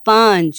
5।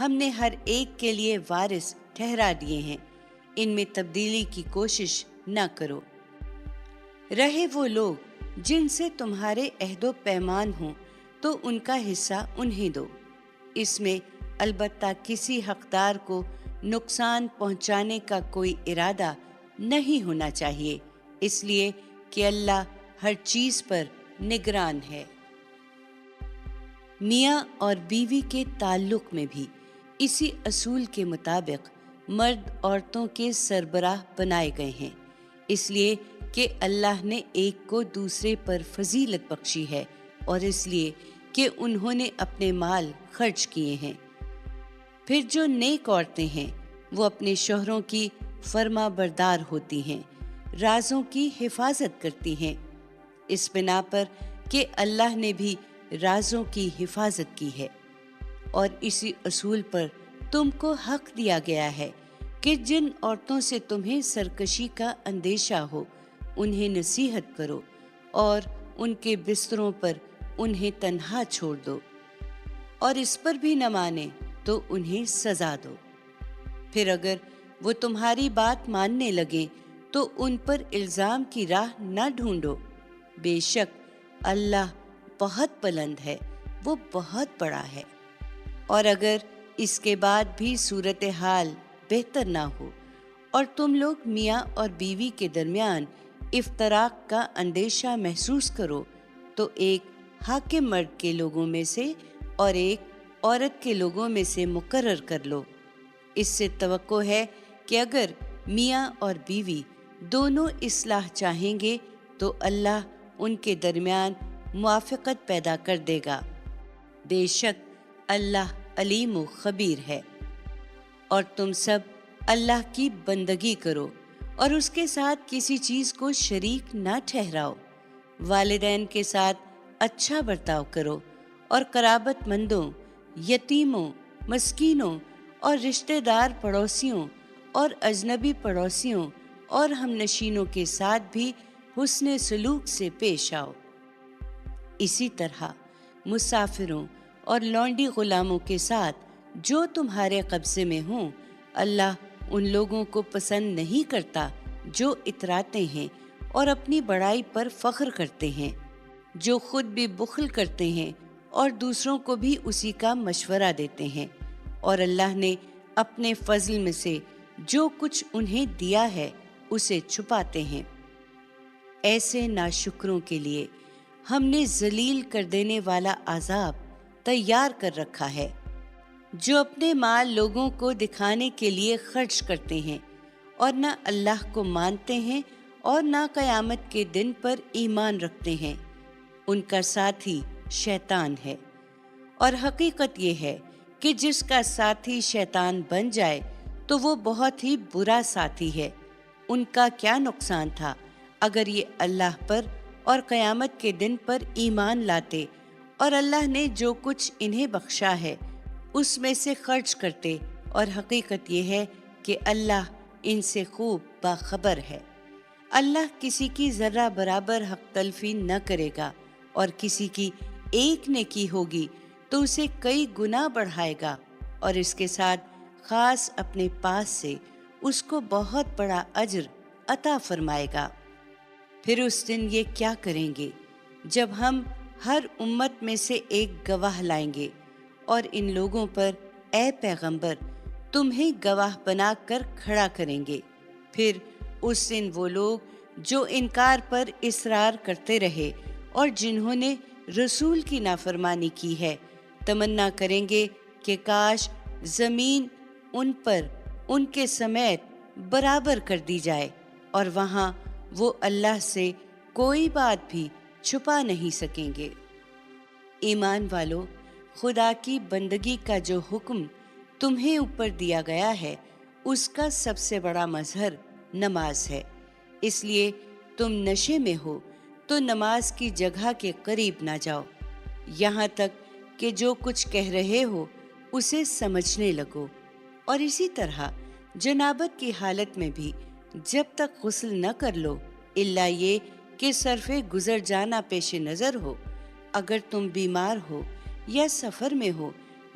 ہم نے ہر ایک کے لیے وارث ٹھہرا دیے ہیں، ان میں تبدیلی کی کوشش نہ کرو۔ رہے وہ لوگ جن سے تمہارے عہد و پیمان ہوں تو ان کا حصہ انہیں دو، اس میں البتہ کسی حقدار کو نقصان پہنچانے کا کوئی ارادہ نہیں ہونا چاہیے، اس لیے کہ اللہ ہر چیز پر نگران ہے۔ میاں اور بیوی کے تعلق میں بھی اسی اصول کے مطابق مرد عورتوں کے سربراہ بنائے گئے ہیں، اس لیے کہ اللہ نے ایک کو دوسرے پر فضیلت بخشی ہے اور اس لیے کہ انہوں نے اپنے مال خرچ کیے ہیں۔ پھر جو نیک عورتیں ہیں وہ اپنے شوہروں کی فرما بردار ہوتی ہیں، رازوں کی حفاظت کرتی ہیں، اس بنا پر کہ اللہ نے بھی رازوں کی حفاظت کی ہے، اور اسی اصول پر تم کو حق دیا گیا ہے کہ جن عورتوں سے تمہیں سرکشی کا اندیشہ ہو انہیں نصیحت کرو اور ان کے بستروں پر انہیں تنہا چھوڑ دو، اور اس پر بھی نہ مانے تو انہیں سزا دو۔ پھر اگر وہ تمہاری بات ماننے لگیں تو ان پر الزام کی راہ نہ ڈھونڈو، بے شک اللہ بہت بلند ہے، وہ بہت بڑا ہے۔ اور اگر اس کے بعد بھی صورتحال بہتر نہ ہو اور تم لوگ میاں اور بیوی کے درمیان افتراق کا اندیشہ محسوس کرو تو ایک حاکم مرد کے لوگوں میں سے اور ایک عورت کے لوگوں میں سے مقرر کر لو۔ اس سے توقع ہے کہ اگر میاں اور بیوی دونوں اصلاح چاہیں گے تو اللہ ان کے درمیان موافقت پیدا کر دے گا، بے شک اللہ علیم و خبیر ہے۔ اور تم سب اللہ کی بندگی کرو اور اس کے ساتھ کسی چیز کو شریک نہ ٹھہراؤ، والدین کے ساتھ اچھا برتاؤ کرو اور قرابت مندوں، یتیموں، مسکینوں اور رشتہ دار پڑوسیوں اور اجنبی پڑوسیوں اور ہم نشینوں کے ساتھ بھی حسن سلوک سے پیش آؤ۔ اسی طرح مسافروں اور لونڈی غلاموں کے ساتھ جو تمہارے قبضے میں ہوں، اللہ ان لوگوں کو پسند نہیں کرتا جو اتراتے ہیں اور اپنی بڑائی پر فخر کرتے ہیں، جو خود بھی بخل کرتے ہیں اور دوسروں کو بھی اسی کا مشورہ دیتے ہیں، اور اللہ نے اپنے فضل میں سے جو کچھ انہیں دیا ہے اسے چھپاتے ہیں۔ ایسے ناشکروں کے لیے ہم نے ذلیل کر دینے والا عذاب تیار کر رکھا ہے، جو اپنے مال لوگوں کو دکھانے کے لیے خرچ کرتے ہیں اور نہ اللہ کو مانتے ہیں اور نہ قیامت کے دن پر ایمان رکھتے ہیں، ان کا ساتھی شیطان ہے۔ اور حقیقت یہ ہے کہ جس کا ساتھی شیطان بن جائے تو وہ بہت ہی برا ساتھی ہے۔ ان کا کیا نقصان تھا اگر یہ اللہ پر اور قیامت کے دن پر ایمان لاتے اور اللہ نے جو کچھ انہیں بخشا ہے اس میں سے خرچ کرتے، اور حقیقت یہ ہے کہ اللہ ان سے خوب باخبر ہے۔ اللہ کسی کی ذرہ برابر حق تلفی نہ کرے گا، اور کسی کی ایک نیکی ہوگی تو اسے کئی گنا بڑھائے گا، اور اس کے ساتھ خاص اپنے پاس سے اس کو بہت بڑا اجر عطا فرمائے گا۔ پھر اس دن یہ کیا کریں گے جب ہم ہر امت میں سے ایک گواہ لائیں گے اور ان لوگوں پر اے پیغمبر تمہیں گواہ بنا کر کھڑا کریں گے۔ پھر اس دن وہ لوگ جو انکار پر اصرار کرتے رہے اور جنہوں نے رسول کی نافرمانی کی ہے تمنا کریں گے کہ کاش زمین ان پر ان کے سمیت برابر کر دی جائے، اور وہاں وہ اللہ سے کوئی بات بھی چھپا نہیں سکیں گے۔ ایمان والو، خدا کی بندگی کا جو حکم تمہیں اوپر دیا گیا ہے اس کا سب سے بڑا مظہر نماز ہے، اس لیے تم نشے میں ہو تو نماز کی جگہ کے قریب نہ جاؤ، یہاں تک کہ جو کچھ کہہ رہے ہو اسے سمجھنے لگو، اور اسی طرح جنابت کی حالت میں بھی جب تک غسل نہ کر لو الا یہ کہ صرف گزر جانا پیش نظر ہو، اگر تم بیمار ہو یا سفر میں ہو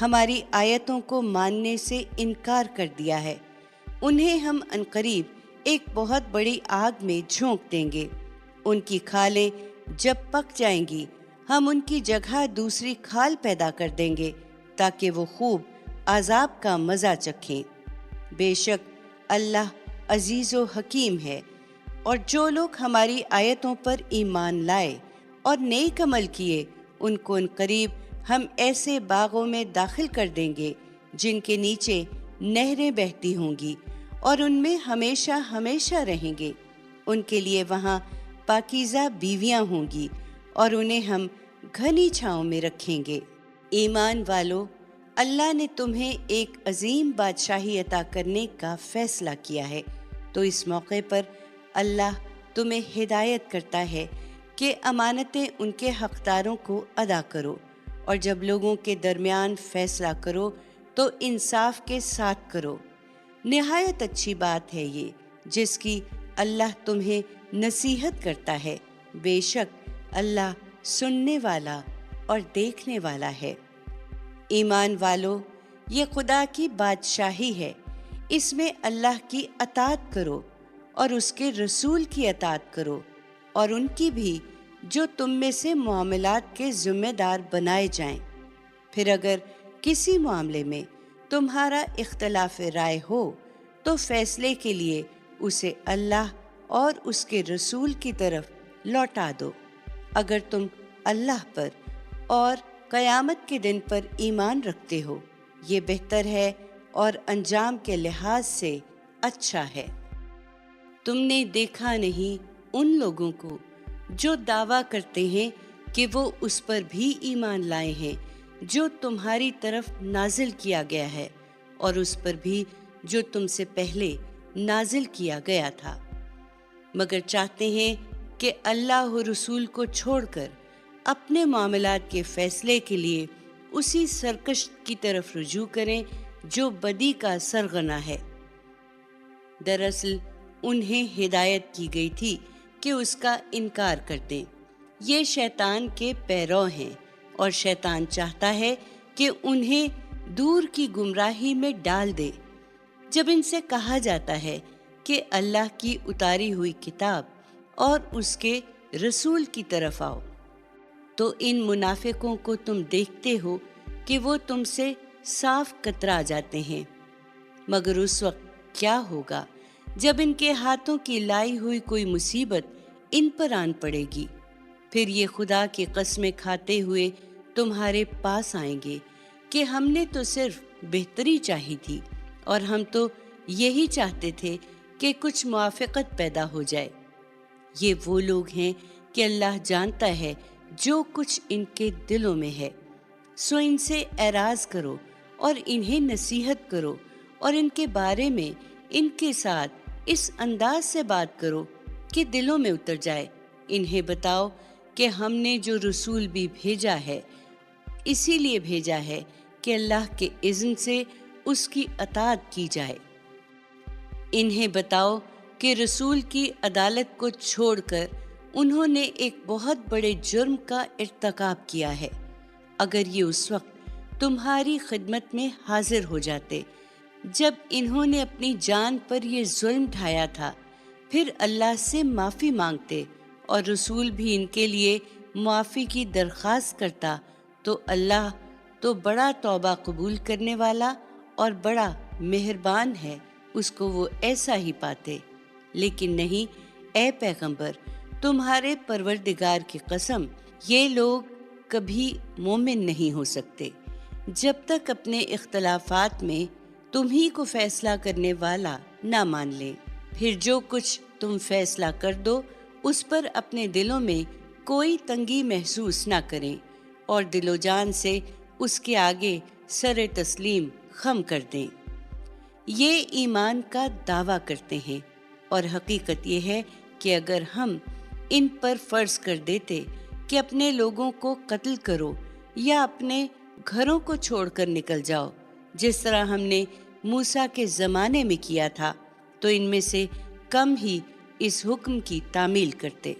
ہماری آیتوں کو ماننے سے انکار کر دیا ہے، انہیں ہم عنقریب ایک بہت بڑی آگ میں جھونک دیں گے۔ ان کی کھالیں جب پک جائیں گی، ہم ان کی جگہ دوسری کھال پیدا کر دیں گے تاکہ وہ خوب عذاب کا مزہ چکھیں۔ بے شک اللہ عزیز و حکیم ہے۔ اور جو لوگ ہماری آیتوں پر ایمان لائے اور نیک عمل کیے، ان کو عنقریب ہم ایسے باغوں میں داخل کر دیں گے جن کے نیچے نہریں بہتی ہوں گی، اور ان میں ہمیشہ ہمیشہ رہیں گے۔ ان کے لیے وہاں پاکیزہ بیویاں ہوں گی، اور انہیں ہم گھنی چھاؤں میں رکھیں گے۔ ایمان والو، اللہ نے تمہیں ایک عظیم بادشاہی عطا کرنے کا فیصلہ کیا ہے، تو اس موقع پر اللہ تمہیں ہدایت کرتا ہے کہ امانتیں ان کے حقداروں کو ادا کرو، اور جب لوگوں کے درمیان فیصلہ کرو تو انصاف کے ساتھ کرو۔ نہایت اچھی بات ہے یہ جس کی اللہ تمہیں نصیحت کرتا ہے۔ بے شک اللہ سننے والا اور دیکھنے والا ہے۔ ایمان والو، یہ خدا کی بادشاہی ہے، اس میں اللہ کی اطاعت کرو اور اس کے رسول کی اطاعت کرو، اور ان کی بھی جو تم میں سے معاملات کے ذمہ دار بنائے جائیں۔ پھر اگر کسی معاملے میں تمہارا اختلاف رائے ہو تو فیصلے کے لیے اسے اللہ اور اس کے رسول کی طرف لوٹا دو۔ اگر تم اللہ پر اور قیامت کے دن پر ایمان رکھتے ہو، یہ بہتر ہے اور انجام کے لحاظ سے اچھا ہے۔ تم نے دیکھا نہیں ان لوگوں کو جو دعویٰ کرتے ہیں کہ وہ اس پر بھی ایمان لائے ہیں جو تمہاری طرف نازل کیا گیا ہے، اور اس پر بھی جو تم سے پہلے نازل کیا گیا تھا، مگر چاہتے ہیں کہ اللہ و رسول کو چھوڑ کر اپنے معاملات کے فیصلے کے لیے اسی سرکش کی طرف رجوع کریں جو بدی کا سرغنہ ہے۔ دراصل انہیں ہدایت کی گئی تھی کہ اس کا انکار کر دیں۔ یہ شیطان کے پیرو ہیں، اور شیطان چاہتا ہے کہ انہیں دور کی گمراہی میں ڈال دے۔ جب ان سے کہا جاتا ہے کہ اللہ کی اتاری ہوئی کتاب اور اس کے رسول کی طرف آؤ، تو ان منافقوں کو تم دیکھتے ہو کہ وہ تم سے صاف کترا جاتے ہیں، مگر اس وقت کیا ہوگا جب ان کے ہاتھوں کی لائی ہوئی کوئی مصیبت ان پر آن پڑے گی؟ پھر یہ خدا کی قسمیں کھاتے ہوئے تمہارے پاس آئیں گے کہ ہم نے تو صرف بہتری چاہی تھی، اور ہم تو یہی چاہتے تھے کہ کچھ موافقت پیدا ہو جائے۔ یہ وہ لوگ ہیں کہ اللہ جانتا ہے جو کچھ ان کے دلوں میں ہے، سو ان سے اعراض کرو اور انہیں نصیحت کرو، اور ان کے بارے میں ان کے ساتھ اس انداز سے بات کرو کہ دلوں میں اتر جائے۔ انہیں بتاؤ کہ ہم نے جو رسول بھی بھیجا ہے اسی لیے بھیجا ہے کہ اللہ کے اذن سے اس کی اطاعت کی جائے۔ انہیں بتاؤ کہ رسول کی عدالت کو چھوڑ کر انہوں نے ایک بہت بڑے جرم کا ارتکاب کیا ہے۔ اگر یہ اس وقت تمہاری خدمت میں حاضر ہو جاتے جب انہوں نے اپنی جان پر یہ ظلم ڈھایا تھا، پھر اللہ سے معافی مانگتے اور رسول بھی ان کے لیے معافی کی درخواست کرتا، تو اللہ تو بڑا توبہ قبول کرنے والا اور بڑا مہربان ہے، اس کو وہ ایسا ہی پاتے۔ لیکن نہیں اے پیغمبر، تمہارے پروردگار کی قسم، یہ لوگ کبھی مومن نہیں ہو سکتے جب تک اپنے اختلافات میں تمہیں کو فیصلہ کرنے والا نہ مان لیں۔ پھر جو کچھ تم فیصلہ کر دو اس پر اپنے دلوں میں کوئی تنگی محسوس نہ کریں، اور دل و جان سے اس کے آگے سر تسلیم خم کر دیں۔ یہ ایمان کا دعویٰ کرتے ہیں، اور حقیقت یہ ہے کہ اگر ہم ان پر فرض کر دیتے کہ اپنے لوگوں کو قتل کرو یا اپنے گھروں کو چھوڑ کر نکل جاؤ، جس طرح ہم نے موسیٰ کے زمانے میں کیا تھا، تو ان میں سے کم ہی اس حکم کی تعمیل کرتے۔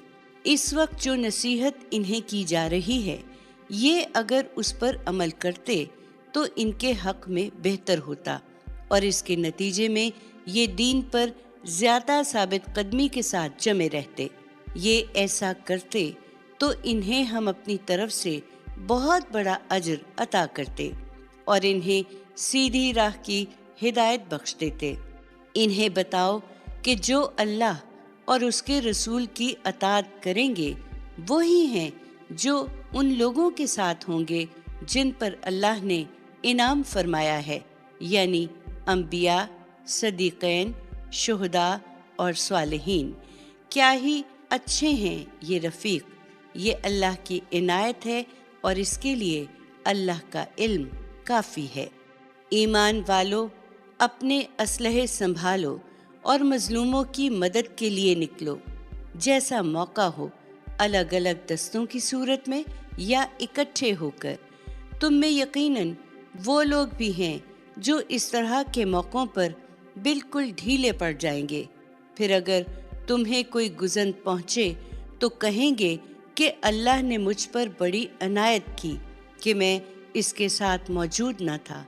اس وقت جو نصیحت انہیں کی جا رہی ہے، یہ اگر اس پر عمل کرتے تو ان کے حق میں بہتر ہوتا اور اس کے نتیجے میں یہ دین پر زیادہ ثابت قدمی کے ساتھ جمے رہتے۔ یہ ایسا کرتے تو انہیں ہم اپنی طرف سے بہت بڑا اجر عطا کرتے اور انہیں سیدھی راہ کی ہدایت بخش دیتے۔ انہیں بتاؤ کہ جو اللہ اور اس کے رسول کی اطاعت کریں گے وہی ہیں جو ان لوگوں کے ساتھ ہوں گے جن پر اللہ نے انعام فرمایا ہے، یعنی انبیاء، صدیقین، شہداء اور صالحین۔ کیا ہی اچھے ہیں یہ رفیق۔ یہ اللہ کی عنایت ہے اور اس کے لیے اللہ کا علم کافی ہے۔ ایمان والو، اپنے اسلحے سنبھالو اور مظلوموں کی مدد کے لیے نکلو۔ جیسا موقع ہو، الگ الگ دستوں کی صورت میں یا اکٹھے ہو کر۔ تم میں یقیناً وہ لوگ بھی ہیں جو اس طرح کے موقعوں پر بالکل ڈھیلے پڑ جائیں گے، پھر اگر تمہیں کوئی گزن پہنچے تو کہیں گے کہ اللہ نے مجھ پر بڑی عنایت کی کہ میں اس کے ساتھ موجود نہ تھا،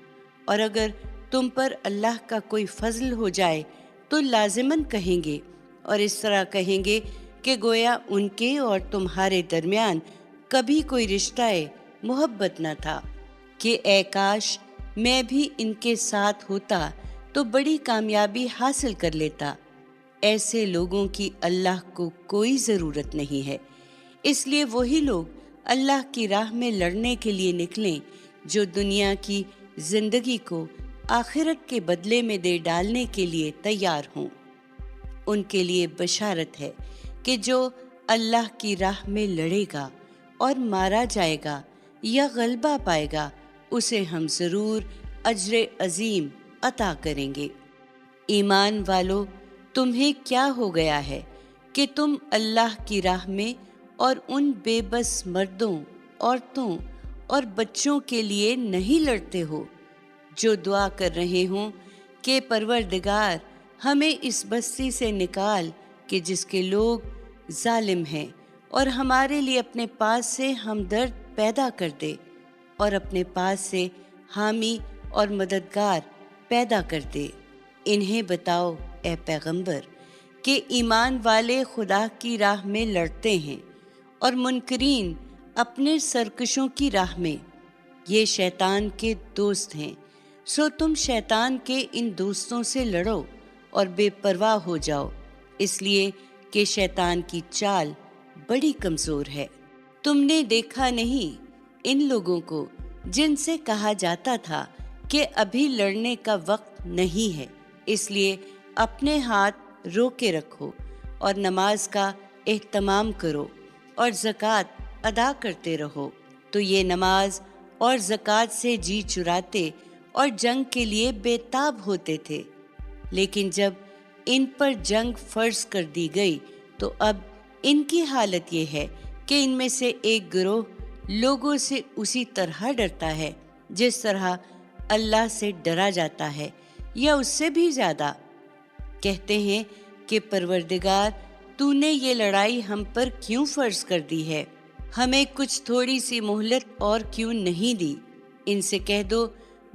اور اگر تم پر اللہ کا کوئی فضل ہو جائے تو لازماً کہیں گے، اور اس طرح کہیں گے کہ گویا ان کے اور تمہارے درمیان کبھی کوئی رشتہ محبت نہ تھا، کہ اے کاش میں بھی ان کے ساتھ ہوتا تو بڑی کامیابی حاصل کر لیتا۔ ایسے لوگوں کی اللہ کو کوئی ضرورت نہیں ہے، اس لیے وہی لوگ اللہ کی راہ میں لڑنے کے لیے نکلیں جو دنیا کی زندگی کو آخرت کے بدلے میں دے ڈالنے کے لیے تیار ہوں۔ ان کے لیے بشارت ہے کہ جو اللہ کی راہ میں لڑے گا اور مارا جائے گا یا غلبہ پائے گا، اسے ہم ضرور اجر عظیم عطا کریں گے۔ ایمان والو، تمہیں کیا ہو گیا ہے کہ تم اللہ کی راہ میں اور ان بے بس مردوں، عورتوں اور بچوں کے لیے نہیں لڑتے ہو جو دعا کر رہے ہوں کہ پروردگار ہمیں اس بستی سے نکال کہ جس کے لوگ ظالم ہیں، اور ہمارے لیے اپنے پاس سے ہمدرد پیدا کر دے، اور اپنے پاس سے حامی اور مددگار پیدا کر دے۔ انہیں بتاؤ اے پیغمبر کہ ایمان والے خدا کی راہ میں لڑتے ہیں اور منکرین اپنے سرکشوں کی راہ میں۔ یہ شیطان کے دوست ہیں، سو تم شیطان کے ان دوستوں سے لڑو اور بے پرواہ ہو جاؤ، اس لیے کہ شیطان کی چال بڑی کمزور ہے۔ تم نے دیکھا نہیں ان لوگوں کو جن سے کہا جاتا تھا کہ ابھی لڑنے کا وقت نہیں ہے، اس لیے اپنے ہاتھ روکے رکھو اور نماز کا اہتمام کرو اور زکوٰۃ ادا کرتے رہو، تو یہ نماز اور زکوٰۃ سے جی چراتے اور جنگ کے لیے بے تاب ہوتے تھے، لیکن جب ان پر جنگ فرض کر دی گئی تو اب ان کی حالت یہ ہے کہ ان میں سے ایک گروہ لوگوں سے اسی طرح ڈرتا ہے جس طرح اللہ سے ڈرا جاتا ہے یا اس سے بھی زیادہ۔ کہتے ہیں کہ پروردگار تو نے یہ لڑائی ہم پر کیوں فرض کر دی ہے؟ ہمیں کچھ تھوڑی سی مہلت اور کیوں نہیں دی؟ ان سے کہہ دو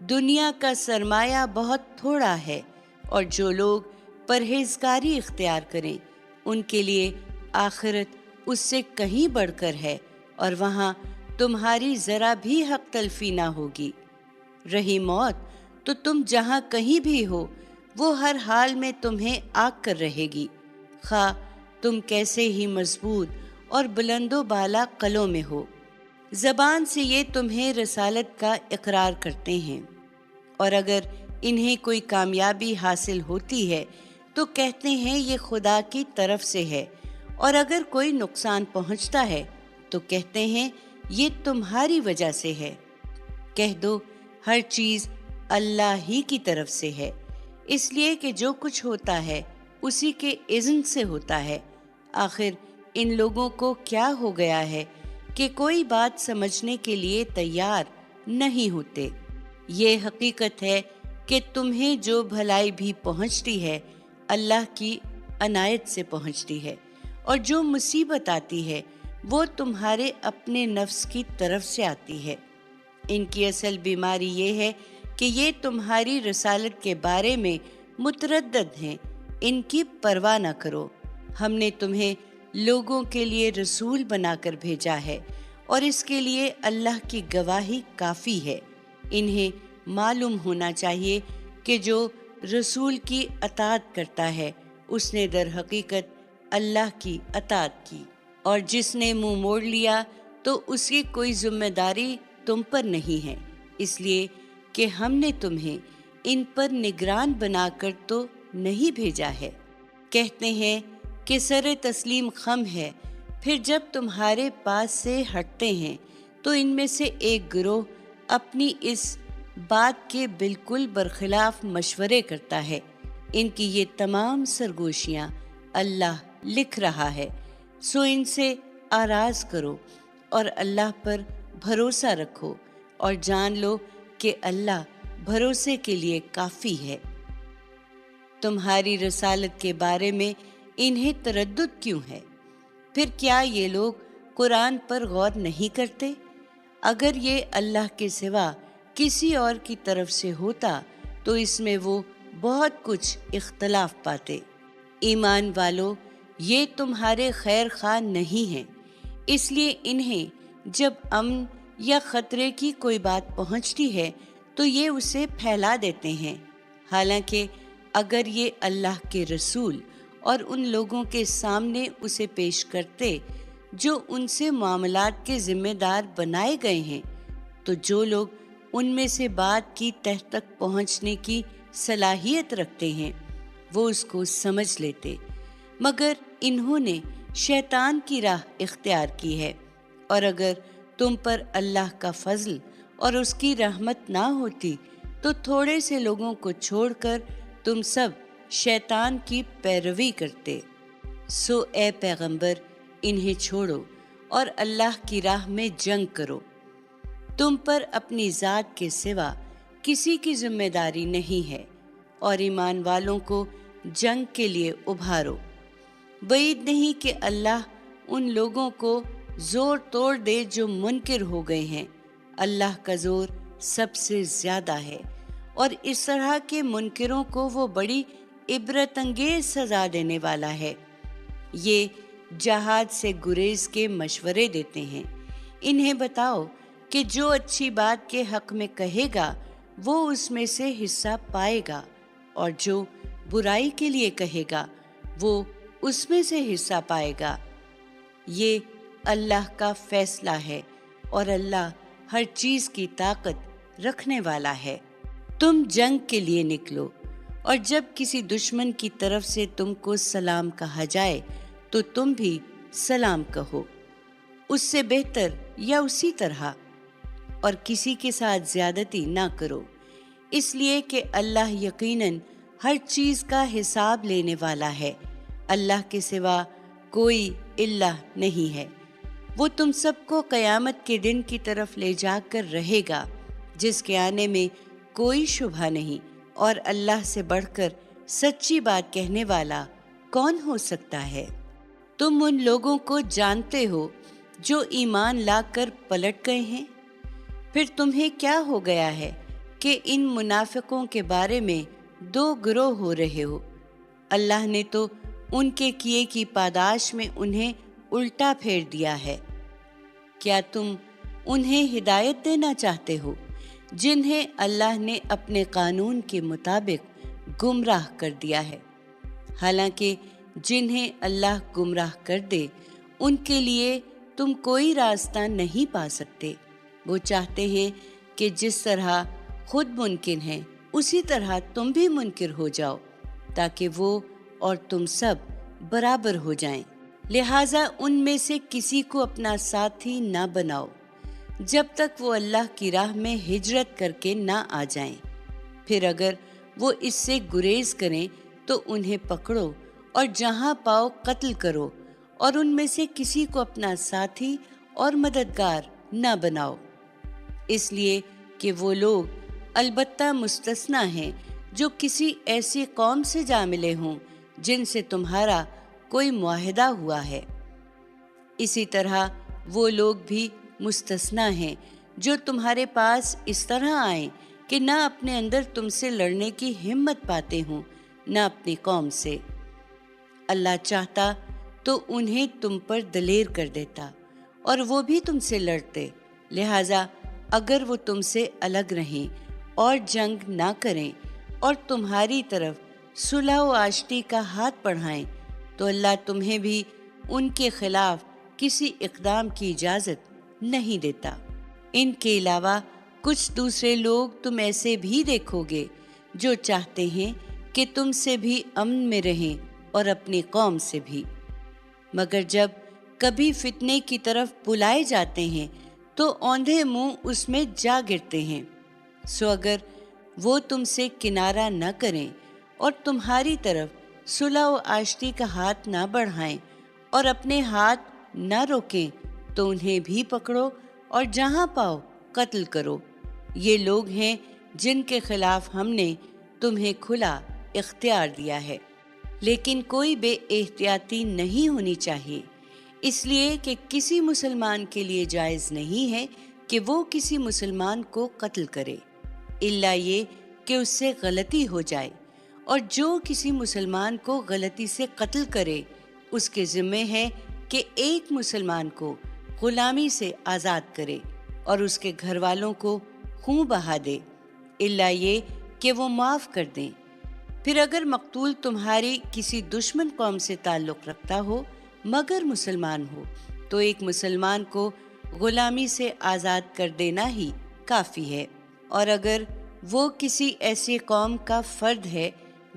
دنیا کا سرمایہ بہت تھوڑا ہے، اور جو لوگ پرہیزگاری اختیار کریں ان کے لیے آخرت اس سے کہیں بڑھ کر ہے، اور وہاں تمہاری ذرا بھی حق تلفی نہ ہوگی۔ رہی موت تو تم جہاں کہیں بھی ہو وہ ہر حال میں تمہیں آگ کر رہے گی، خواہ تم کیسے ہی مضبوط اور بلند و بالا قلعوں میں ہو۔ زبان سے یہ تمہیں رسالت کا اقرار کرتے ہیں، اور اگر انہیں کوئی کامیابی حاصل ہوتی ہے تو کہتے ہیں یہ خدا کی طرف سے ہے، اور اگر کوئی نقصان پہنچتا ہے تو کہتے ہیں یہ تمہاری وجہ سے ہے۔ کہہ دو ہر چیز اللہ ہی کی طرف سے ہے، اس لیے کہ جو کچھ ہوتا ہے اسی کے اذن سے ہوتا ہے۔ آخر ان لوگوں کو کیا ہو گیا ہے کہ کوئی بات سمجھنے کے لیے تیار نہیں ہوتے۔ یہ حقیقت ہے کہ تمہیں جو بھلائی بھی پہنچتی ہے اللہ کی عنایت سے پہنچتی ہے، اور جو مصیبت آتی ہے وہ تمہارے اپنے نفس کی طرف سے آتی ہے۔ ان کی اصل بیماری یہ ہے کہ یہ تمہاری رسالت کے بارے میں متردد ہیں۔ ان کی پرواہ نہ کرو، ہم نے تمہیں لوگوں کے لیے رسول بنا کر بھیجا ہے اور اس کے لیے اللہ کی گواہی کافی ہے۔ انہیں معلوم ہونا چاہیے کہ جو رسول کی اطاعت کرتا ہے اس نے در حقیقت اللہ کی اطاعت کی، اور جس نے منہ موڑ لیا تو اس کی کوئی ذمہ داری تم پر نہیں ہے، اس لیے کہ ہم نے تمہیں ان پر نگران بنا کر تو نہیں بھیجا ہے۔ کہتے ہیں کہ سر تسلیم خم ہے، پھر جب تمہارے پاس سے ہٹتے ہیں تو ان میں سے ایک گروہ اپنی اس بات کے بالکل برخلاف مشورے کرتا ہے۔ ان کی یہ تمام سرگوشیاں اللہ لکھ رہا ہے، سو ان سے آراز کرو اور اللہ پر بھروسہ رکھو اور جان لو کہ اللہ بھروسے کے لیے کافی ہے۔ تمہاری رسالت کے بارے میں انہیں تردد کیوں ہے؟ پھر کیا یہ لوگ قرآن پر غور نہیں کرتے؟ اگر یہ اللہ کے سوا کسی اور کی طرف سے ہوتا تو اس میں وہ بہت کچھ اختلاف پاتے۔ ایمان والو، یہ تمہارے خیر خواہ نہیں ہیں، اس لیے انہیں جب امن یا خطرے کی کوئی بات پہنچتی ہے تو یہ اسے پھیلا دیتے ہیں، حالانکہ اگر یہ اللہ کے رسول اور ان لوگوں کے سامنے اسے پیش کرتے جو ان سے معاملات کے ذمہ دار بنائے گئے ہیں تو جو لوگ ان میں سے بات کی تہ تک پہنچنے کی صلاحیت رکھتے ہیں وہ اس کو سمجھ لیتے، مگر انہوں نے شیطان کی راہ اختیار کی ہے، اور اگر تم پر اللہ کا فضل اور اس کی رحمت نہ ہوتی تو تھوڑے سے لوگوں کو چھوڑ کر تم سب شیطان کی پیروی کرتے۔ سو اے پیغمبر، انہیں چھوڑو اور اللہ کی راہ میں جنگ کرو۔ تم پر اپنی ذات کے سوا کسی کی ذمہ داری نہیں ہے، اور ایمان والوں کو جنگ کے لیے ابھارو۔ بعید نہیں کہ اللہ ان لوگوں کو زور توڑ دے جو منکر ہو گئے ہیں، اللہ کا زور سب سے زیادہ ہے، اور اس طرح کے منکروں کو وہ بڑی عبرت انگیز سزا دینے والا ہے۔ یہ جہاد سے گریز کے مشورے دیتے ہیں۔ انہیں بتاؤ کہ جو اچھی بات کے حق میں کہے گا وہ اس میں سے حصہ پائے گا، اور جو برائی کے لیے کہے گا وہ اس میں سے حصہ پائے گا۔ یہ اللہ کا فیصلہ ہے، اور اللہ ہر چیز کی طاقت رکھنے والا ہے۔ تم جنگ کے لیے نکلو، اور جب کسی دشمن کی طرف سے تم کو سلام کہا جائے تو تم بھی سلام کہو، اس سے بہتر یا اسی طرح، اور کسی کے ساتھ زیادتی نہ کرو، اس لیے کہ اللہ یقیناً ہر چیز کا حساب لینے والا ہے۔ اللہ کے سوا کوئی الہ نہیں ہے۔ وہ تم سب کو قیامت کے دن کی طرف لے جا کر رہے گا جس کے آنے میں کوئی شبہ نہیں، اور اللہ سے بڑھ کر سچی بات کہنے والا کون ہو سکتا ہے؟ تم ان لوگوں کو جانتے ہو جو ایمان لا کر پلٹ گئے ہیں، پھر تمہیں کیا ہو گیا ہے کہ ان منافقوں کے بارے میں دو گروہ ہو رہے ہو؟ اللہ نے تو ان کے کیے کی پاداش میں انہیں الٹا پھیر دیا ہے۔ کیا تم انہیں ہدایت دینا چاہتے ہو جنہیں اللہ نے اپنے قانون کے مطابق گمراہ کر دیا ہے؟ حالانکہ جنہیں اللہ گمراہ کر دے ان کے لیے تم کوئی راستہ نہیں پا سکتے۔ وہ چاہتے ہیں کہ جس طرح خود ممکن ہے اسی طرح تم بھی منکر ہو جاؤ، تاکہ وہ اور تم سب برابر ہو جائیں۔ لہٰذا ان میں سے کسی کو اپنا ساتھی نہ بناؤ جب تک وہ اللہ کی راہ میں ہجرت کر کے نہ آ جائیں، پھر اگر وہ اس سے گریز کریں تو انہیں پکڑو اور جہاں پاؤ قتل کرو، اور ان میں سے کسی کو اپنا ساتھی اور مددگار نہ بناؤ، اس لیے کہ وہ لوگ البتہ مستثنیٰ ہیں جو کسی ایسی قوم سے جا ملے ہوں جن سے تمہارا کوئی معاہدہ ہوا ہے۔ اسی طرح وہ لوگ بھی مستثنیٰ ہیں جو تمہارے پاس اس طرح آئیں کہ نہ اپنے اندر تم سے لڑنے کی ہمت پاتے ہوں نہ اپنی قوم سے۔ اللہ چاہتا تو انہیں تم پر دلیر کر دیتا اور وہ بھی تم سے لڑتے، لہٰذا اگر وہ تم سے الگ رہیں اور جنگ نہ کریں اور تمہاری طرف صلح و آشتی کا ہاتھ بڑھائیں تو اللہ تمہیں بھی ان کے خلاف کسی اقدام کی اجازت نہیں دیتا۔ ان کے علاوہ کچھ دوسرے لوگ تم ایسے بھی دیکھو گے جو چاہتے ہیں کہ تم سے بھی امن میں رہیں اور اپنی قوم سے بھی، مگر جب کبھی فتنے کی طرف بلائے جاتے ہیں تو اوندھے منہ اس میں جا گرتے ہیں۔ سو اگر وہ تم سے کنارہ نہ کریں اور تمہاری طرف صلح و آشتی کا ہاتھ نہ بڑھائیں اور اپنے ہاتھ نہ روکیں تو انہیں بھی پکڑو اور جہاں پاؤ قتل کرو۔ یہ لوگ ہیں جن کے خلاف ہم نے تمہیں کھلا اختیار دیا ہے، لیکن کوئی بے احتیاطی نہیں ہونی چاہیے، اس لیے کہ کسی مسلمان کے لیے جائز نہیں ہے کہ وہ کسی مسلمان کو قتل کرے الا یہ کہ اس سے غلطی ہو جائے، اور جو کسی مسلمان کو غلطی سے قتل کرے اس کے ذمہ ہے کہ ایک مسلمان کو غلامی سے آزاد کرے اور اس کے گھر والوں کو خون بہا دے، الا یہ کہ وہ معاف کر دیں۔ پھر اگر مقتول تمہاری کسی دشمن قوم سے تعلق رکھتا ہو مگر مسلمان ہو تو ایک مسلمان کو غلامی سے آزاد کر دینا ہی کافی ہے، اور اگر وہ کسی ایسی قوم کا فرد ہے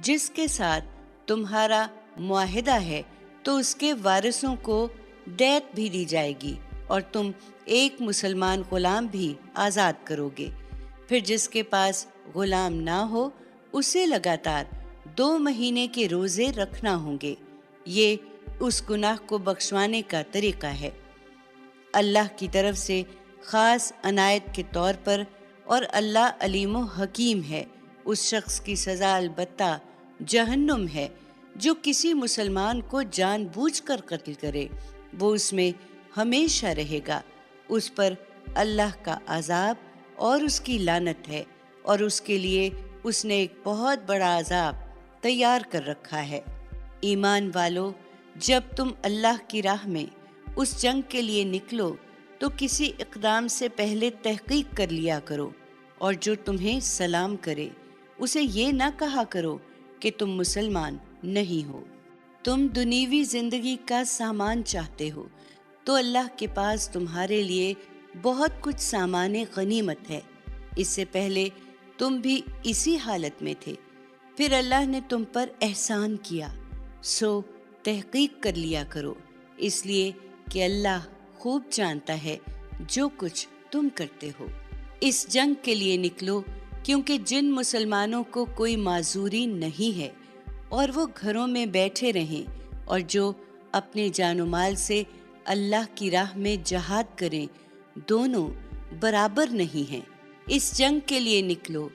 جس کے ساتھ تمہارا معاہدہ ہے تو اس کے وارثوں کو دیت بھی دی جائے گی اور تم ایک مسلمان غلام بھی آزاد کرو گے۔ پھر جس کے پاس غلام نہ ہو اسے لگاتار 2 مہینے کے روزے رکھنا ہوں گے، یہ اس گناہ کو بخشوانے کا طریقہ ہے اللہ کی طرف سے خاص عنایت کے طور پر، اور اللہ علیم و حکیم ہے۔ اس شخص کی سزا البتہ جہنم ہے جو کسی مسلمان کو جان بوجھ کر قتل کرے، وہ اس میں ہمیشہ رہے گا، اس پر اللہ کا عذاب اور اس کی لعنت ہے، اور اس کے لیے اس نے ایک بہت بڑا عذاب تیار کر رکھا ہے۔ ایمان والو، جب تم اللہ کی راہ میں اس جنگ کے لیے نکلو تو کسی اقدام سے پہلے تحقیق کر لیا کرو، اور جو تمہیں سلام کرے اسے یہ نہ کہا کرو کہ تم مسلمان نہیں ہو۔ تم دنیوی زندگی کا سامان چاہتے ہو تو اللہ کے پاس تمہارے لیے بہت کچھ سامان غنیمت ہے، اس سے پہلے تم بھی اسی حالت میں تھے، پھر اللہ نے تم پر احسان کیا، سو تحقیق کر لیا کرو، اس لیے کہ اللہ خوب جانتا ہے جو کچھ تم کرتے ہو۔ اس جنگ کے لیے نکلو کیونکہ جن مسلمانوں کو کوئی معذوری نہیں ہے اور وہ گھروں میں بیٹھے رہیں اور جو اپنے جان و مال سے اللہ کی راہ میں جہاد کریں، دونوں برابر نہیں ہیں۔ اس جنگ کے لیے نکلو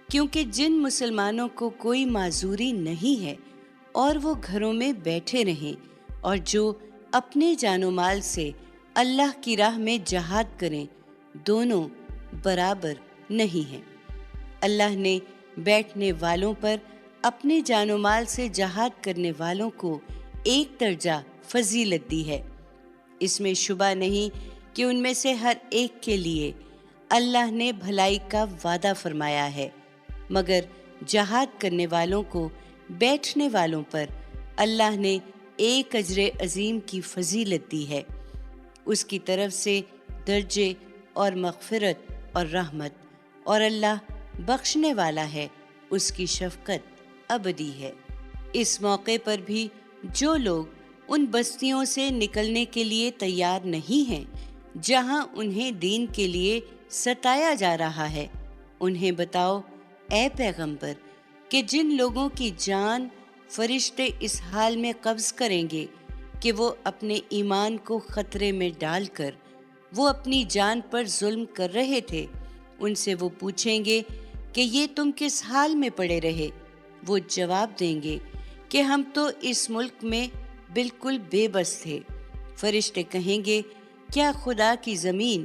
کیونکہ جن مسلمانوں کو کوئی معذوری نہیں ہے اور وہ گھروں میں بیٹھے رہیں اور جو اپنے جان و مال سے اللہ کی راہ میں جہاد کریں، دونوں برابر نہیں ہیں۔ اللہ نے بیٹھنے والوں پر اپنے جان و مال سے جہاد کرنے والوں کو ایک درجہ فضیلت دی ہے، اس میں شبہ نہیں کہ ان میں سے ہر ایک کے لیے اللہ نے بھلائی کا وعدہ فرمایا ہے، مگر جہاد کرنے والوں کو بیٹھنے والوں پر اللہ نے ایک اجر عظیم کی فضیلت دی ہے، اس کی طرف سے درجے اور مغفرت اور رحمت، اور اللہ بخشنے والا ہے، اس کی شفقت ابدی ہے۔ اس موقع پر بھی جو لوگ ان بستیوں سے نکلنے کے لیے تیار نہیں ہیں جہاں انہیں دین کے لیے ستایا جا رہا ہے، انہیں بتاؤ اے پیغمبر کہ جن لوگوں کی جان فرشتے اس حال میں قبض کریں گے کہ وہ اپنے ایمان کو خطرے میں ڈال کر وہ اپنی جان پر ظلم کر رہے تھے، ان سے وہ پوچھیں گے کہ یہ تم کس حال میں پڑے رہے؟ وہ جواب دیں گے کہ ہم تو اس ملک میں بالکل بے بس تھے۔ فرشتے کہیں گے کیا خدا کی زمین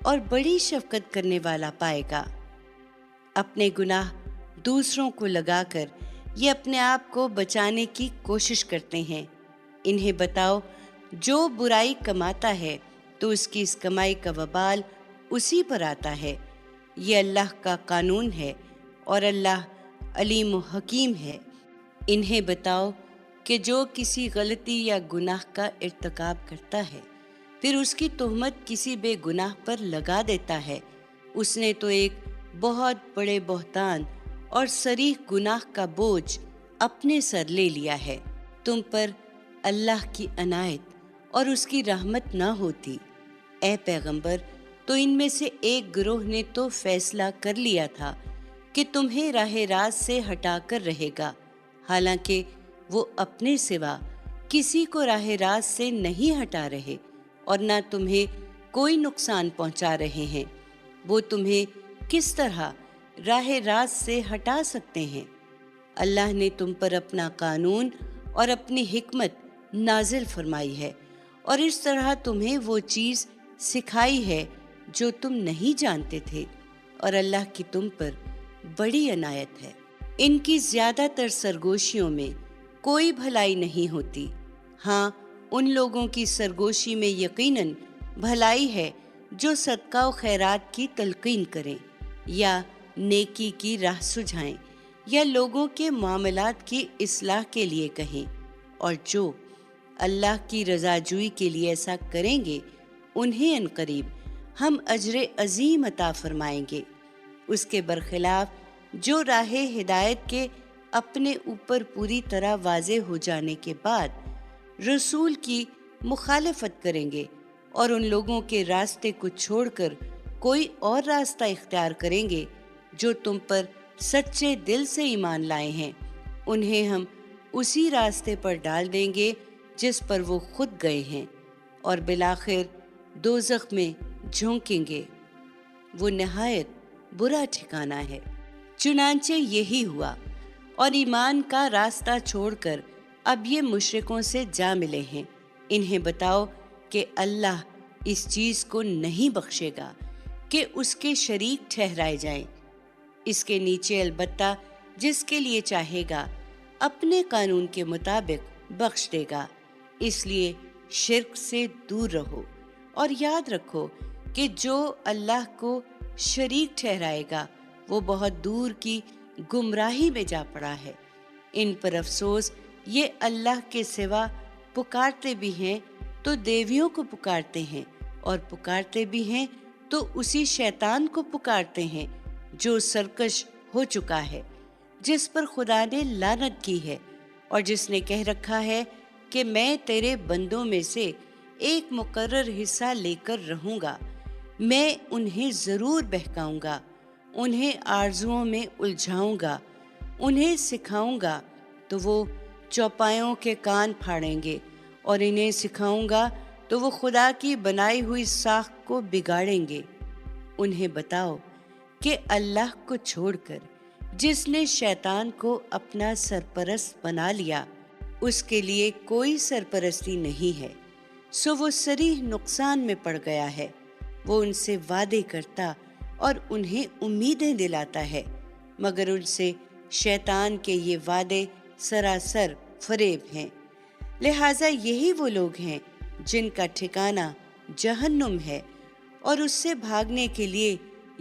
اور بڑی شفقت کرنے والا پائے گا۔ اپنے گناہ دوسروں کو لگا کر یہ اپنے آپ کو بچانے کی کوشش کرتے ہیں۔ انہیں بتاؤ، جو برائی کماتا ہے تو اس کی اس کمائی کا وبال اسی پر آتا ہے۔ یہ اللہ کا قانون ہے اور اللہ علیم و حکیم ہے۔ انہیں بتاؤ کہ جو کسی غلطی یا گناہ کا ارتکاب کرتا ہے پھر اس کی تہمت کسی بے گناہ پر لگا دیتا ہے، اس نے تو ایک بہت بڑے بہتان اور صریح گناہ کا بوجھ اپنے سر لے لیا ہے۔ تم پر اللہ کی عنایت اور اس کی رحمت نہ ہوتی، اے پیغمبر، تو ان میں سے ایک گروہ نے تو فیصلہ کر لیا تھا کہ تمہیں راہ راست سے ہٹا کر رہے گا، حالانکہ وہ اپنے سوا کسی کو راہ راست سے نہیں ہٹا رہے اور نہ تمہیں کوئی نقصان پہنچا رہے ہیں۔ وہ تمہیں کس طرح راہ راست سے ہٹا سکتے ہیں؟ اللہ نے تم پر اپنا قانون اور اپنی حکمت نازل فرمائی ہے اور اس طرح تمہیں وہ چیز سکھائی ہے جو تم نہیں جانتے تھے، اور اللہ کی تم پر بڑی عنایت ہے۔ ان کی زیادہ تر سرگوشیوں میں کوئی بھلائی نہیں ہوتی، ہاں ان لوگوں کی سرگوشی میں یقیناً بھلائی ہے جو صدقہ و خیرات کی تلقین کریں یا نیکی کی راہ سجھائیں یا لوگوں کے معاملات کی اصلاح کے لیے کہیں، اور جو اللہ کی رضا جوئی کے لیے ایسا کریں گے انہیں عنقریب ہم اجر عظیم عطا فرمائیں گے۔ اس کے برخلاف جو راہ ہدایت کے اپنے اوپر پوری طرح واضح ہو جانے کے بعد رسول کی مخالفت کریں گے اور ان لوگوں کے راستے کو چھوڑ کر کوئی اور راستہ اختیار کریں گے جو تم پر سچے دل سے ایمان لائے ہیں، انہیں ہم اسی راستے پر ڈال دیں گے جس پر وہ خود گئے ہیں، اور بالآخر دوزخ میں جھونکیں گے۔ وہ نہایت برا ٹھکانہ ہے۔ چنانچہ یہی ہوا، اور ایمان کا راستہ چھوڑ کر اب یہ مشرکوں سے جا ملے ہیں۔ انہیں بتاؤ کہ اللہ اس چیز کو نہیں بخشے گا کہ اس کے شریک ٹھہرائے جائیں، اس کے نیچے البتہ جس کے لیے چاہے گا اپنے قانون کے مطابق بخش دے گا۔ اس لیے شرک سے دور رہو اور یاد رکھو کہ جو اللہ کو شریک ٹھہرائے گا وہ بہت دور کی گمراہی میں جا پڑا ہے۔ ان پر افسوس، یہ اللہ کے سوا پکارتے بھی ہیں تو دیویوں کو پکارتے ہیں، اور پکارتے بھی ہیں تو اسی شیطان کو پکارتے ہیں جو سرکش ہو چکا ہے، جس پر خدا نے لعنت کی ہے اور جس نے کہہ رکھا ہے کہ میں تیرے بندوں میں سے ایک مقرر حصہ لے کر رہوں گا، میں انہیں ضرور بہکاؤں گا، انہیں آرزوؤں میں الجھاؤں گا، انہیں سکھاؤں گا تو وہ چوپایوں کے کان پھاڑیں گے، اور انہیں سکھاؤں گا تو وہ خدا کی بنائی ہوئی ساخت کو بگاڑیں گے۔ انہیں بتاؤ کہ اللہ کو چھوڑ کر جس نے شیطان کو اپنا سرپرست بنا لیا، اس کے لیے کوئی سرپرستی نہیں ہے، سو وہ صریح نقصان میں پڑ گیا ہے۔ وہ ان سے وعدے کرتا اور انہیں امیدیں دلاتا ہے، مگر ان سے شیطان کے یہ وعدے سراسر فریب ہیں۔ لہٰذا یہی وہ لوگ ہیں جن کا ٹھکانہ جہنم ہے، اور اس سے بھاگنے کے لیے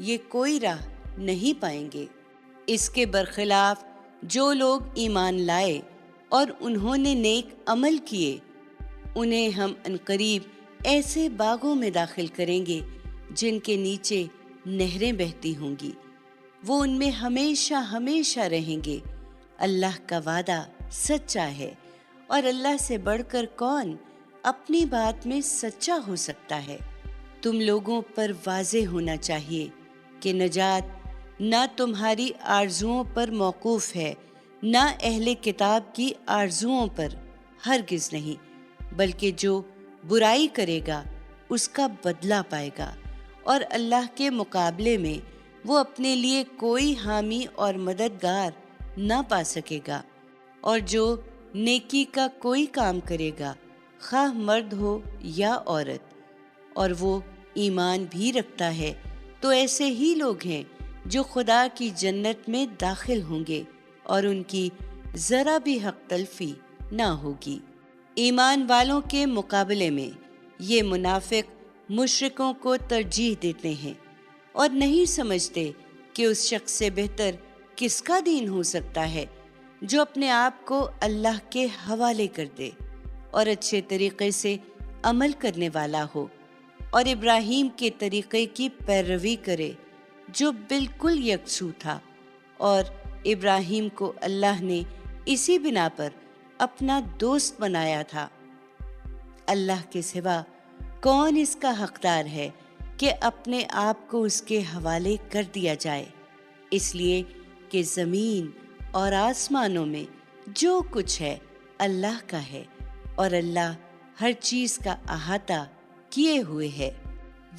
یہ کوئی راہ نہیں پائیں گے۔ اس کے برخلاف جو لوگ ایمان لائے اور انہوں نے نیک عمل کیے، انہیں ہم عنقریب ایسے باغوں میں داخل کریں گے جن کے نیچے نہریں بہتی ہوں گی، وہ ان میں ہمیشہ ہمیشہ رہیں گے۔ اللہ کا وعدہ سچا ہے، اور اللہ سے بڑھ کر کون اپنی بات میں سچا ہو سکتا ہے؟ تم لوگوں پر واضح ہونا چاہیے کہ نجات نہ تمہاری آرزوؤں پر موقوف ہے، نہ اہل کتاب کی آرزوؤں پر، ہرگز نہیں، بلکہ جو برائی کرے گا اس کا بدلہ پائے گا، اور اللہ کے مقابلے میں وہ اپنے لیے کوئی حامی اور مددگار نہ پا سکے گا۔ اور جو نیکی کا کوئی کام کرے گا، خواہ مرد ہو یا عورت، اور وہ ایمان بھی رکھتا ہے تو ایسے ہی لوگ ہیں جو خدا کی جنت میں داخل ہوں گے اور ان کی ذرا بھی حق تلفی نہ ہوگی۔ ایمان والوں کے مقابلے میں یہ منافق مشرکوں کو ترجیح دیتے ہیں اور نہیں سمجھتے کہ اس شخص سے بہتر کس کا دین ہو سکتا ہے جو اپنے آپ کو اللہ کے حوالے کر دے اور اچھے طریقے سے عمل کرنے والا ہو اور ابراہیم کے طریقے کی پیروی کرے جو بالکل یکسو تھا، اور ابراہیم کو اللہ نے اسی بنا پر اپنا دوست بنایا تھا۔ اللہ کے سوا کون اس کا حقدار ہے کہ اپنے آپ کو اس کے حوالے کر دیا جائے، اس لیے کہ زمین اور آسمانوں میں جو کچھ ہے اللہ کا ہے اور اللہ ہر چیز کا احاطہ کیے ہوئے ہے۔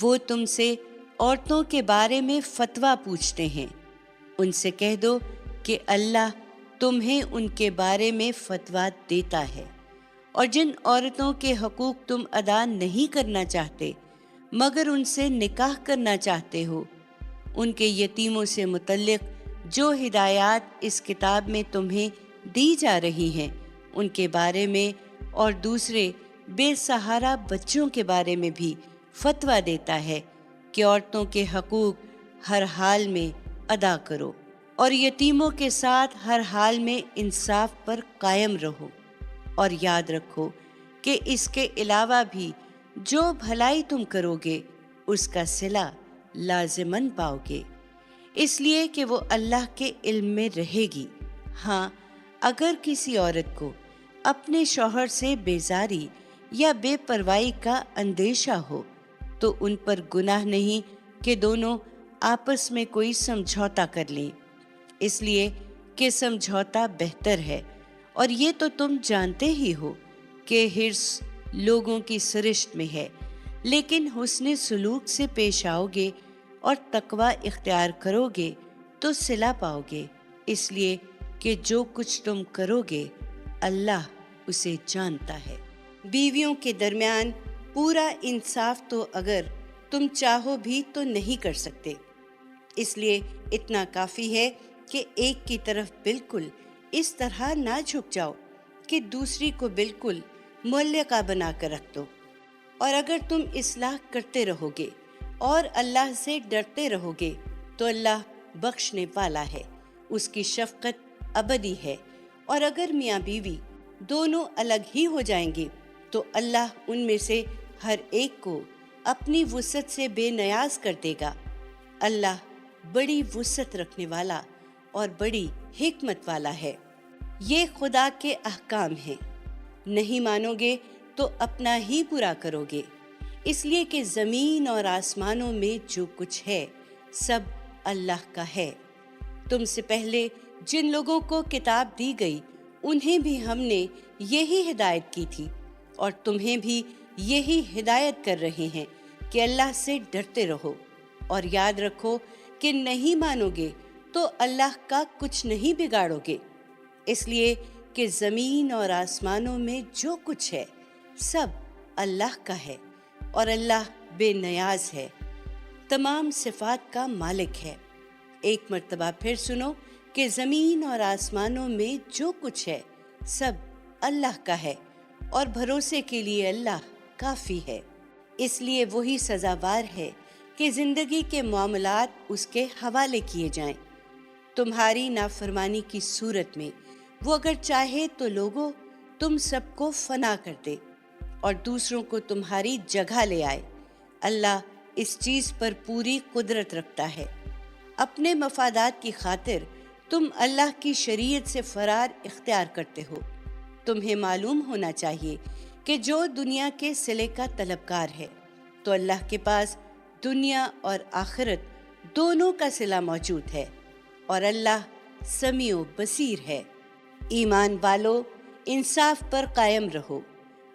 وہ تم سے عورتوں کے بارے میں فتویٰ پوچھتے ہیں، ان سے کہہ دو کہ اللہ تمہیں ان کے بارے میں فتویٰ دیتا ہے، اور جن عورتوں کے حقوق تم ادا نہیں کرنا چاہتے مگر ان سے نکاح کرنا چاہتے ہو، ان کے یتیموں سے متعلق جو ہدایات اس کتاب میں تمہیں دی جا رہی ہیں ان کے بارے میں، اور دوسرے بے سہارا بچوں کے بارے میں بھی فتویٰ دیتا ہے کہ عورتوں کے حقوق ہر حال میں ادا کرو اور یتیموں کے ساتھ ہر حال میں انصاف پر قائم رہو، اور یاد رکھو کہ اس کے علاوہ بھی جو بھلائی تم کرو گے اس کا صلہ لازماً پاؤ گے، اس لیے کہ وہ اللہ کے علم میں رہے گی۔ ہاں، اگر کسی عورت کو اپنے شوہر سے بیزاری یا بے پروائی کا اندیشہ ہو تو ان پر گناہ نہیں کہ دونوں آپس میں کوئی سمجھوتا کر لیں، اس لیے کہ سمجھوتا بہتر ہے، اور یہ تو تم جانتے ہی ہو کہ حرص لوگوں کی سرشت میں ہے، لیکن حسن سلوک سے پیش آؤ گے اور تقوی اختیار کرو گے تو صلہ پاؤ گے، اس لیے کہ جو کچھ تم کرو گے اللہ اسے جانتا ہے۔ بیویوں کے درمیان پورا انصاف تو اگر تم چاہو بھی تو نہیں کر سکتے، اس لیے اتنا کافی ہے کہ ایک کی طرف بالکل اس طرح نہ جھک جاؤ کہ دوسری کو بالکل معلقہ بنا کر رکھ دو، اور اگر تم اصلاح کرتے رہو گے اور اللہ سے ڈرتے رہو گے تو اللہ بخشنے والا ہے، اس کی شفقت ابدی ہے، اور اگر میاں بیوی دونوں الگ ہی ہو جائیں گے تو اللہ ان میں سے ہر ایک کو اپنی وسعت سے بے نیاز کر دے گا۔ اللہ بڑی وسعت رکھنے والا اور بڑی حکمت والا ہے۔ یہ خدا کے احکام ہیں، نہیں مانو گے تو اپنا ہی برا کرو گے، اس لیے کہ زمین اور آسمانوں میں جو کچھ ہے سب اللہ کا ہے۔ تم سے پہلے جن لوگوں کو کتاب دی گئی انہیں بھی ہم نے یہی ہدایت کی تھی، اور تمہیں بھی یہی ہدایت کر رہے ہیں کہ اللہ سے ڈرتے رہو، اور یاد رکھو کہ نہیں مانو گے تو اللہ کا کچھ نہیں بگاڑو گے، اس لیے کہ زمین اور آسمانوں میں جو کچھ ہے سب اللہ کا ہے، اور اللہ بے نیاز ہے، تمام صفات کا مالک ہے۔ ایک مرتبہ پھر سنو کہ زمین اور آسمانوں میں جو کچھ ہے سب اللہ کا ہے، اور بھروسے کے لیے اللہ کافی ہے، اس لیے وہی سزاوار ہے کہ زندگی کے معاملات اس کے حوالے کیے جائیں۔ تمہاری نافرمانی کی صورت میں وہ اگر چاہے تو لوگوں تم سب کو فنا کر دے اور دوسروں کو تمہاری جگہ لے آئے۔ اللہ اس چیز پر پوری قدرت رکھتا ہے۔ اپنے مفادات کی خاطر تم اللہ کی شریعت سے فرار اختیار کرتے ہو۔ تمہیں معلوم ہونا چاہیے کہ جو دنیا کے صلے کا طلبگار ہے تو اللہ کے پاس دنیا اور آخرت دونوں کا صلہ موجود ہے، اور اللہ سمیع و بصیر ہے۔ ایمان والو، انصاف پر قائم رہو،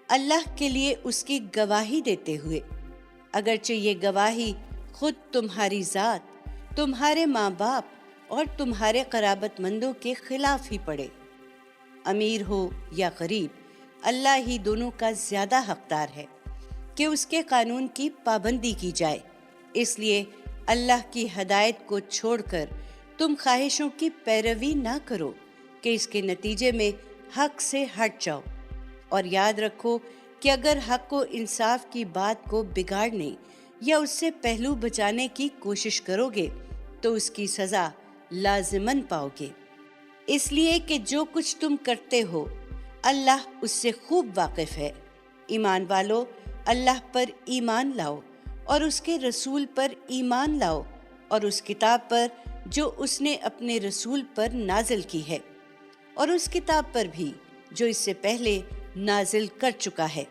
اللہ کے لیے اس کی گواہی دیتے ہوئے، اگرچہ یہ گواہی خود تمہاری ذات، تمہارے ماں باپ اور تمہارے قرابت مندوں کے خلاف ہی پڑے۔ امیر ہو یا غریب، اللہ ہی دونوں کا زیادہ حقدار ہے۔ کہ اس کے قانون کی پابندی کی جائے، اس لیے اللہ کی ہدایت کو چھوڑ کر تم خواہشوں کی پیروی نہ کرو کہ اس کے نتیجے میں حق سے ہٹ جاؤ، اور یاد رکھو کہ اگر حق و انصاف کی بات کو بگاڑنے یا اس سے پہلو بچانے کی کوشش کرو گے تو اس کی سزا لازماً پاؤ گے، اس لیے کہ جو کچھ تم کرتے ہو اللہ اس سے خوب واقف ہے۔ ایمان والو، اللہ پر ایمان لاؤ اور اس کے رسول پر ایمان لاؤ اور اس کتاب پر جو اس نے اپنے رسول پر نازل کی ہے، اور اس کتاب پر بھی جو اس سے پہلے نازل کر چکا ہے،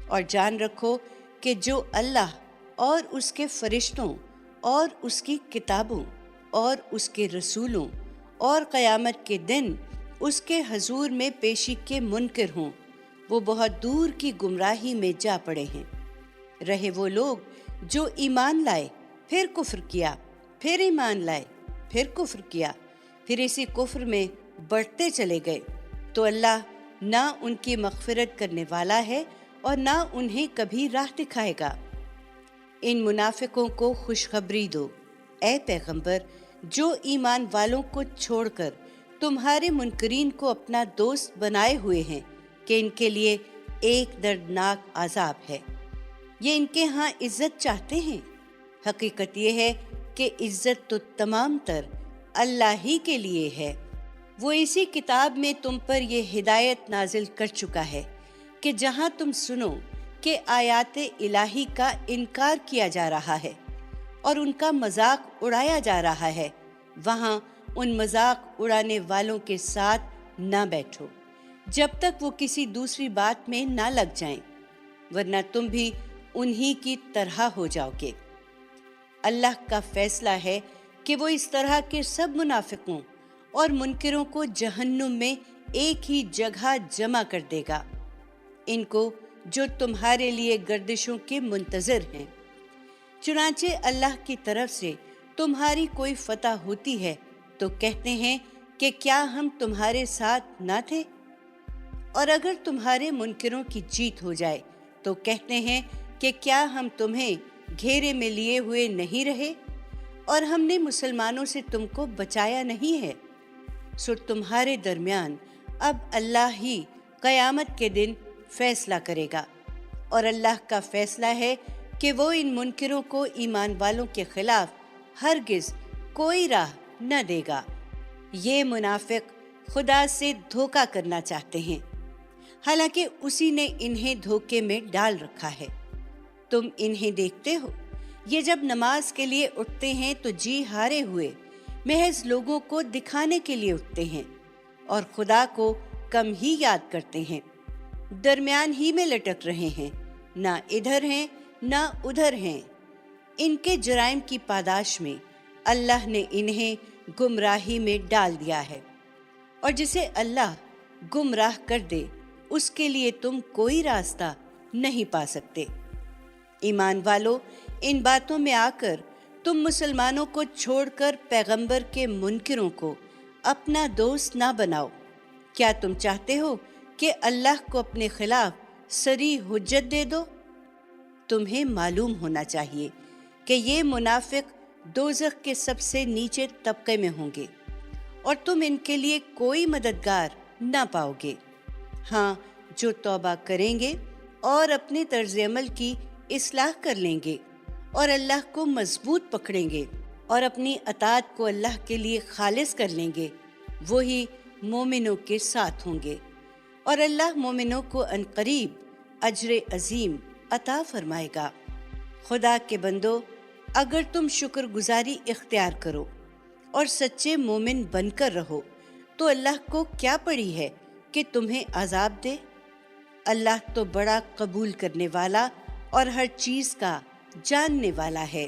اور جان رکھو کہ جو اللہ اور اس کے فرشتوں اور اس کی کتابوں اور اس کے رسولوں اور قیامت کے دن اس کے حضور میں پیشی کے منکر ہوں، وہ بہت دور کی گمراہی میں جا پڑے ہیں۔ رہے وہ لوگ جو ایمان لائے پھر کفر کیا، پھر ایمان لائے پھر کفر کیا، پھر اسی کفر میں بڑھتے چلے گئے، تو اللہ نہ ان کی مغفرت کرنے والا ہے اور نہ انہیں کبھی راہ دکھائے گا۔ ان منافقوں کو خوشخبری دو، اے پیغمبر، جو ایمان والوں کو چھوڑ کر تمہارے منکرین کو اپنا دوست بنائے ہوئے ہیں کہ ان کے لیے ایک دردناک عذاب ہے۔ یہ ان کے ہاں عزت چاہتے ہیں، حقیقت یہ ہے کہ عزت تو تمام تر اللہ ہی کے لیے ہے۔ وہ اسی کتاب میں تم پر یہ ہدایت نازل کر چکا ہے کہ جہاں تم سنو کہ آیات الہی کا انکار کیا جا رہا ہے اور ان کا مذاق اڑایا جا رہا ہے، وہاں ان مذاق اڑانے والوں کے ساتھ نہ بیٹھو جب تک وہ کسی دوسری بات میں نہ لگ جائیں، ورنہ تم بھی انہی کی طرح ہو جاؤ گے۔ اللہ کا فیصلہ ہے کہ وہ اس طرح کے سب منافقوں اور منکروں کو جہنم میں ایک ہی جگہ جمع کر دے گا، ان کو جو تمہارے لیے گردشوں کے منتظر ہیں۔ چنانچہ اللہ کی طرف سے تمہاری کوئی فتح ہوتی ہے تو کہتے ہیں کہ کیا ہم تمہارے ساتھ نہ تھے، اور اگر تمہارے منکروں کی جیت ہو جائے تو کہتے ہیں کہ کیا ہم تمہیں گھیرے میں لیے ہوئے نہیں رہے اور ہم نے مسلمانوں سے تم کو بچایا نہیں ہے۔ سو تمہارے درمیان اب اللہ ہی قیامت کے دن فیصلہ کرے گا، اور اللہ کا فیصلہ ہے کہ وہ ان منکروں کو ایمان والوں کے خلاف ہرگز کوئی راہ نہ دے گا۔ یہ منافق خدا سے دھوکہ کرنا چاہتے ہیں، حالانکہ اسی نے انہیں دھوکے میں ڈال رکھا ہے۔ تم انہیں دیکھتے ہو، یہ جب نماز کے لیے اٹھتے ہیں تو جی ہارے ہوئے محض لوگوں کو دکھانے کے لیے اٹھتے ہیں اور خدا کو کم ہی یاد کرتے ہیں، درمیان ہی میں لٹک رہے ہیں، نہ ادھر ہیں نہ ادھر ہیں۔ ان کے جرائم کی پاداش میں اللہ نے انہیں گمراہی میں ڈال دیا ہے، اور جسے اللہ گمراہ کر دے اس کے لیے تم کوئی راستہ نہیں پا سکتے۔ ایمان والو، ان باتوں میں آ کر تم مسلمانوں کو چھوڑ کر پیغمبر کے منکروں کو اپنا دوست نہ بناؤ۔ کیا تم چاہتے ہو کہ اللہ کو اپنے خلاف صریح حجت دے دو؟ تمہیں معلوم ہونا چاہیے کہ یہ منافق دوزخ کے سب سے نیچے طبقے میں ہوں گے، اور تم ان کے لیے کوئی مددگار نہ پاؤ گے۔ ہاں، جو توبہ کریں گے اور اپنے طرز عمل کی اصلاح کر لیں گے اور اللہ کو مضبوط پکڑیں گے اور اپنی اطاعت کو اللہ کے لیے خالص کر لیں گے، وہی مومنوں کے ساتھ ہوں گے، اور اللہ مومنوں کو عنقریب اجر عظیم عطا فرمائے گا۔ خدا کے بندو، اگر تم شکر گزاری اختیار کرو اور سچے مومن بن کر رہو تو اللہ کو کیا پڑی ہے کہ تمہیں عذاب دے؟ اللہ تو بڑا قبول کرنے والا اور ہر چیز کا جاننے والا ہے۔